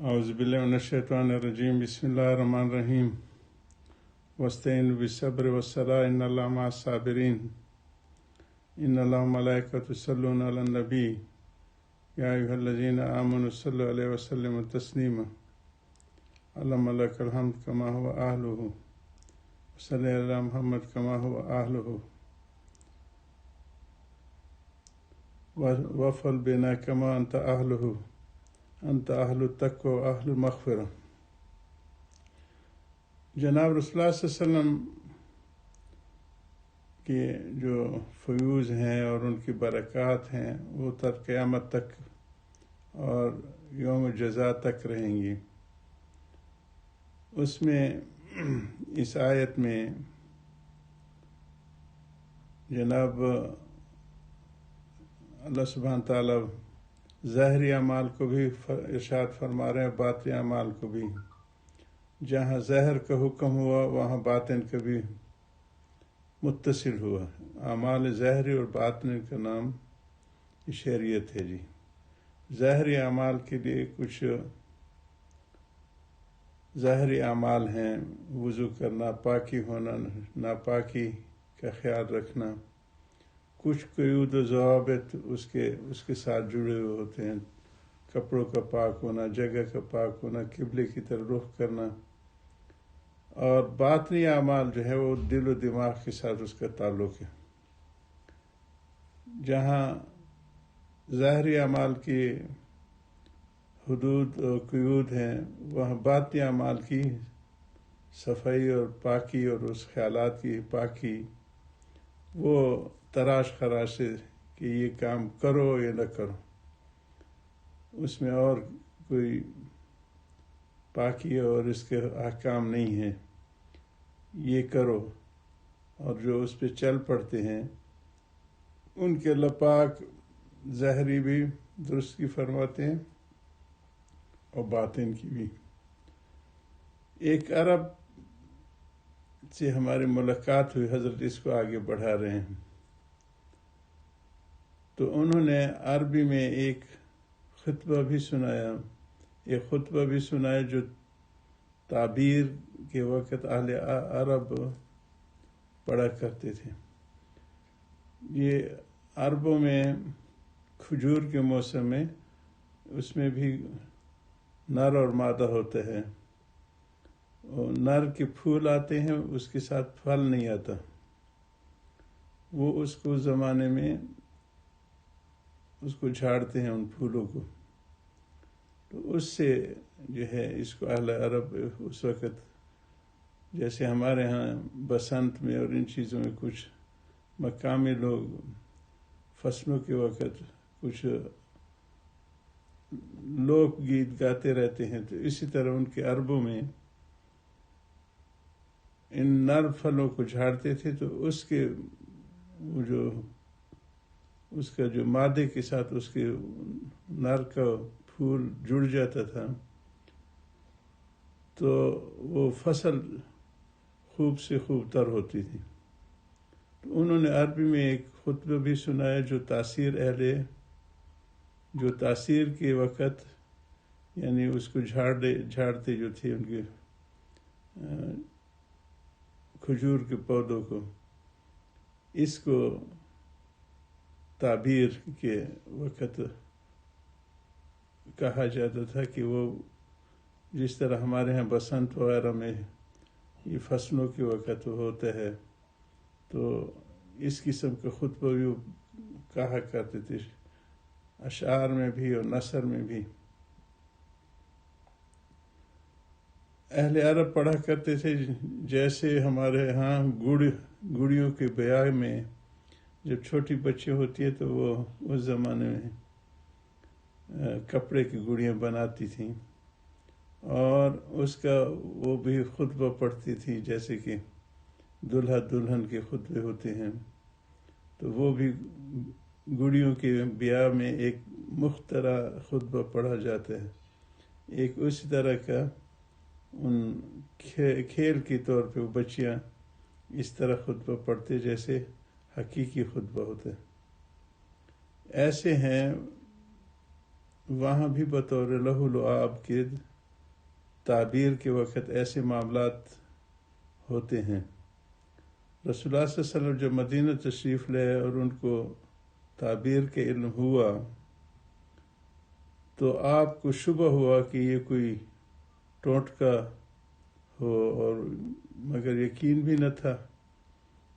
اعوذ باللہ من الشیطان الرجیم بسم اللہ الرحمن الرحیم واستعینوا بالصبر والصلاۃ ان اللہ مع الصابرین ان اللہ وملائکتہ یصلون علی النبی یا ایھا الذین آمنوا صلوا علیہ وسلموا تسلیما اللہم لک الحمد کما هو اہلہ وصلی علی محمد کما هو اہلہ وافعل بنا کما انت اہلہ انت اہل التقوی و اہل المغفرہ۔ جناب رسول اللہ صلی اللہ علیہ وسلم کے جو فیوز ہیں اور ان کی برکات ہیں وہ تا قیامت تک اور یوم جزا تک رہیں گی۔ اس میں اس آیت میں جناب اللہ سبحانہ تعالیٰ ظاہری اعمال کو بھی ارشاد فرما رہے ہیں، باطنی اعمال کو بھی۔ جہاں ظاہر کا حکم ہوا وہاں باطن کا بھی متصل ہوا۔ اعمال ظاہری اور باطنی کا نام شریعت ہے جی۔ ظاہری اعمال کے لیے کچھ ظاہری اعمال ہیں، وضو کرنا، پاکی ہونا، ناپاکی کا خیال رکھنا، کچھ قیود و ضوابط اس کے ساتھ جڑے ہوئے ہوتے ہیں، کپڑوں کا پاک ہونا، جگہ کا پاک ہونا، قبلے کی طرف رخ کرنا، اور باطنی اعمال جو ہے وہ دل و دماغ کے ساتھ اس کا تعلق ہے۔ جہاں ظاہری اعمال کی حدود اور قیود ہیں وہاں باطنی اعمال کی صفائی اور پاکی اور اس خیالات کی پاکی وہ تراش خراش سے کہ یہ کام کرو یا نہ کرو، اس میں اور کوئی پاکی اور اس کے احکام نہیں ہیں، یہ کرو، اور جو اس پہ چل پڑتے ہیں ان کے اللہ پاک ظاہری بھی درست کی فرماتے ہیں اور باطن کی بھی۔ ایک عرب سے ہماری ملاقات ہوئی، حضرت اس کو آگے بڑھا رہے ہیں، تو انہوں نے عربی میں ایک خطبہ بھی سنایا جو تعبیر کے وقت اہل عرب پڑھا کرتے تھے۔ یہ عربوں میں کھجور کے موسم میں اس میں بھی نر اور مادہ ہوتا ہے، اور نر کے پھول آتے ہیں، اس کے ساتھ پھل نہیں آتا، وہ اس کو زمانے میں اس کو جھاڑتے ہیں ان پھولوں کو، تو اس سے جو ہے اس کو اہل عرب اس وقت، جیسے ہمارے ہاں بسنت میں اور ان چیزوں میں کچھ مقامی لوگ فصلوں کے وقت کچھ لوک گیت گاتے رہتے ہیں، تو اسی طرح ان کے عربوں میں ان نر پھلوں کو جھاڑتے تھے، تو اس کا جو مادے کے ساتھ اس کے نر کا پھول جڑ جاتا تھا تو وہ فصل خوب سے خوب تر ہوتی تھی۔ تو انہوں نے عربی میں ایک خطبہ بھی سنایا جو تاثیر کے وقت یعنی اس کو جھاڑتے جو تھے ان کے کھجور کے پودوں کو، اس کو تعبیر کے وقت کہا جاتا تھا کہ وہ جس طرح ہمارے ہاں بسنت وغیرہ میں یہ فصلوں کے وقت ہوتا ہے، تو اس قسم کا خطبہ بھی کہا کرتے تھے، اشعار میں بھی اور نثر میں بھی۔ اہل عرب پڑھا کرتے تھے، جیسے ہمارے ہاں گڑیوں کے بیاہ میں جب چھوٹی بچی ہوتی ہے تو وہ اس زمانے میں کپڑے کی گڑیاں بناتی تھیں، اور اس کا وہ بھی خطبہ پڑھتی تھی، جیسے کہ دلہا دلہن کے خطبے ہوتے ہیں، تو وہ بھی گڑیوں کے بیاہ میں ایک مخترع خطبہ پڑھا جاتا ہے۔ ایک اسی طرح کا ان کھیل کے طور پہ وہ بچیاں اس طرح خطبہ پڑھتے جیسے حقیقی خطبہ ہوتا ہے۔ ایسے ہیں وہاں بھی بطور لہو لعاب کے تعبیر کے وقت ایسے معاملات ہوتے ہیں۔ رسول اللہ صلی اللہ علیہ وسلم جب مدینہ تشریف لے اور ان کو تعبیر کے علم ہوا تو آپ کو شبہ ہوا کہ یہ کوئی ٹوٹکا ہو، اور مگر یقین بھی نہ تھا،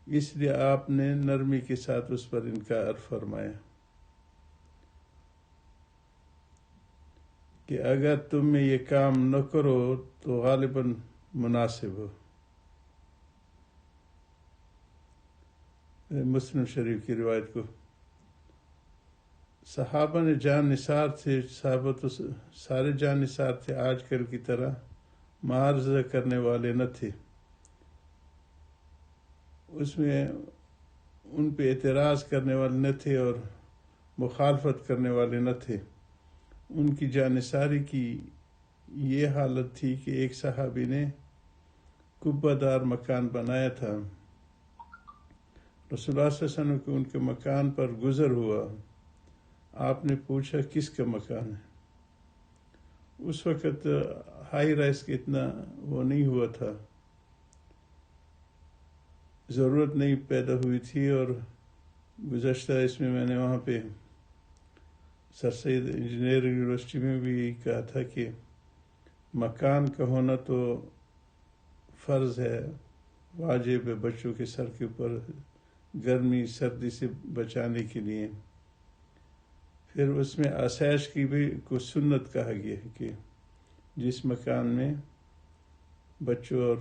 اس لیے آپ نے نرمی کے ساتھ اس پر انکار فرمایا کہ اگر تم میں یہ کام نہ کرو تو غالباً مناسب ہو۔ مسلم شریف کی روایت کو صحابہ نے جان نثار تھے، صحابہ تو سارے جان نثار تھے، آج کل کی طرح معارضہ کرنے والے نہ تھے، اس میں ان پہ اعتراض کرنے والے نہ تھے اور مخالفت کرنے والے نہ تھے۔ ان کی جان نثاری کی یہ حالت تھی کہ ایک صحابی نے قبہ دار مکان بنایا تھا، رسول اللہ صلی اللہ علیہ وسلم کو ان کے مکان پر گزر ہوا، آپ نے پوچھا کس کا مکان ہے؟ اس وقت ہائی رائز کا اتنا وہ نہیں ہوا تھا، ضرورت نہیں پیدا ہوئی تھی، اور گزشتہ اس میں نے وہاں پہ سر سید انجینئرنگ یونیورسٹی میں بھی کہا تھا کہ مکان کا ہونا تو فرض ہے، واجب ہے بچوں کے سر کے اوپر گرمی سردی سے بچانے کے لیے۔ پھر اس میں آسائش کی بھی کچھ سنت کہا گیا ہے کہ جس مکان میں بچوں اور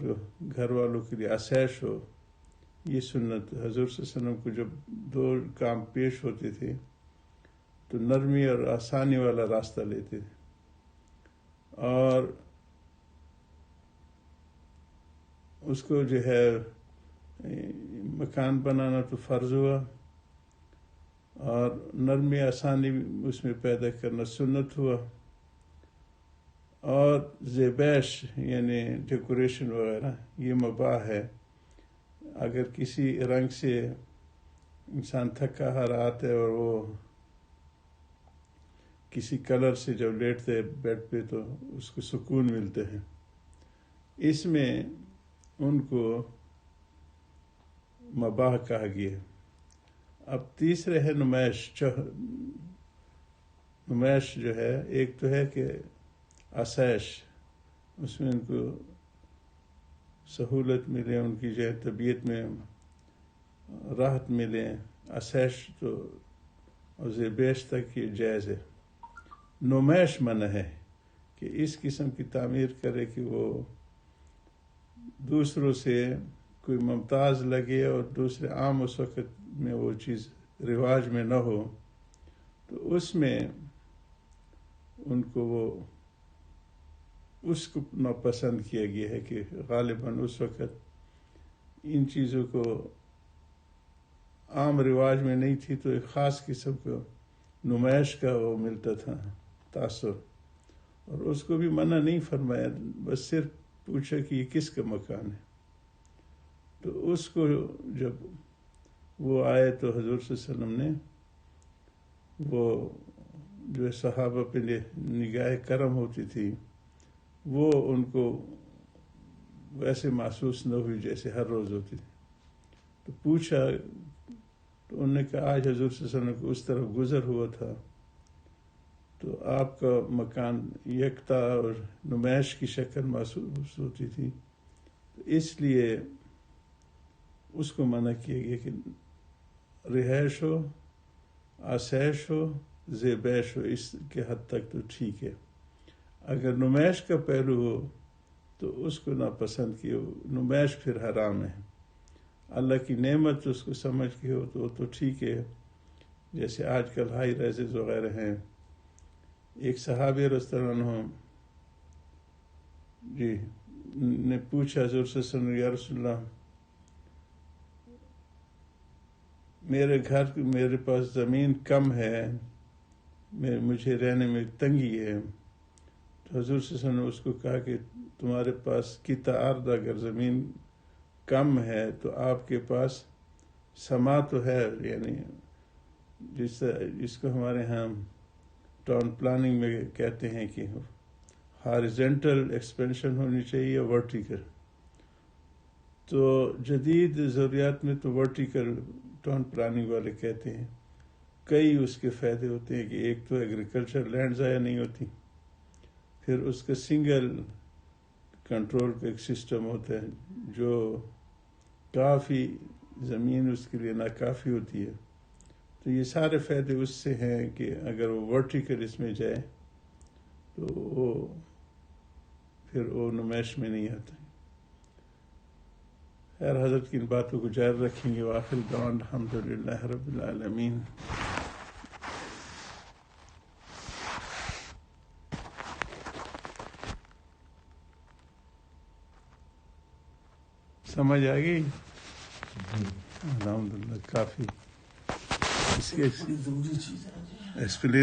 گھر والوں کے لیے آسائش ہو، یہ سنت حضور صلی اللہ علیہ وسلم کو جب دو کام پیش ہوتے تھے تو نرمی اور آسانی والا راستہ لیتے تھے، اور اس کو جو ہے مکان بنانا تو فرض ہوا، اور نرمی آسانی اس میں پیدا کرنا سنت ہوا، اور زیبائش یعنی ڈیکوریشن وغیرہ یہ مباح ہے۔ اگر کسی رنگ سے انسان تھکا ہارا آتا ہے اور وہ کسی کلر سے جب لیٹتے بیڈ پہ تو اس کو سکون ملتے ہیں، اس میں ان کو مباح کہا گیا۔ اب تیسرے ہے نمائش۔ نمائش جو ہے ایک تو ہے کہ آسائش، اس میں ان کو سہولت ملے، ان کی جو ہے طبیعت میں راحت ملے، آسائش تو اور زیبائش تک یہ جائز ہے۔ نمائش منع ہے کہ اس قسم کی تعمیر کرے کہ وہ دوسروں سے کوئی ممتاز لگے اور دوسرے عام اس وقت میں وہ چیز رواج میں نہ ہو، تو اس میں ان کو وہ اس کو ناپسند کیا گیا ہے کہ غالباً اس وقت ان چیزوں کو عام رواج میں نہیں تھی، تو ایک خاص قسم کو نمائش کا وہ ملتا تھا تاثر، اور اس کو بھی منع نہیں فرمایا، بس صرف پوچھا کہ یہ کس کا مکان ہے۔ تو اس کو جب وہ آئے تو حضور صلی اللہ علیہ وسلم نے وہ جو صحابہ پہ نگاہ کرم ہوتی تھی وہ ان کو ویسے محسوس نہ ہوئی جیسے ہر روز ہوتی تھی، تو پوچھا تو انہوں نے کہا آج حضور صلی اللہ علیہ وسلم کو اس طرف گزر ہوا تھا تو آپ کا مکان یکتا اور نمائش کی شکل محسوس ہوتی تھی، تو اس لیے اس کو منع کیا گیا کہ رہائش ہو، آسائش ہو، زیبائش ہو، اس کے حد تک تو ٹھیک ہے۔ اگر نمائش کا پہلو ہو تو اس کو ناپسند کیا، نمائش پھر حرام ہے۔ اللہ کی نعمت اس کو سمجھ کے ہو تو وہ تو ٹھیک ہے، جیسے آج کل ہائی رائزز وغیرہ ہیں۔ ایک صحابی رضی اللہ عنہ جی نے پوچھا حضور صلی اللہ علیہ وسلم، یا رسول اللہ میرے پاس زمین کم ہے، مجھے رہنے میں تنگی ہے، تو حضور صلی اللہ علیہ وسلم نے اس کو کہا کہ تمہارے پاس قطع ارض اگر زمین کم ہے تو آپ کے پاس سما تو ہے، یعنی جس کو ہمارے ہاں ٹاؤن پلاننگ میں کہتے ہیں کہ ہارزنٹل ایکسپینشن ہونی چاہیے ورٹیکل. تو جدید ضروریات میں تو ورٹیکل ٹاؤن پلاننگ والے کہتے ہیں. کئی اس کے فائدے ہوتے ہیں کہ ایک تو ایگریکلچر لینڈ ضائع نہیں ہوتی، پھر اس کا سنگل کنٹرول کا ایک سسٹم ہوتا ہے جو کافی زمین اس کے لیے ناکافی ہوتی ہے. تو یہ سارے فائدے اس سے ہیں کہ اگر وہ ورٹیکل اس میں جائے تو وہ پھر وہ نمائش میں نہیں آتا. خیر حضرت کی ان باتوں کو جاری رکھیں گے. وآخر دعوانا الحمدللہ رب العالمین. سمجھ آ گئی؟ الحمدللہ کافی اس کے بڑی ضروری چیز ہے. ایکسپلین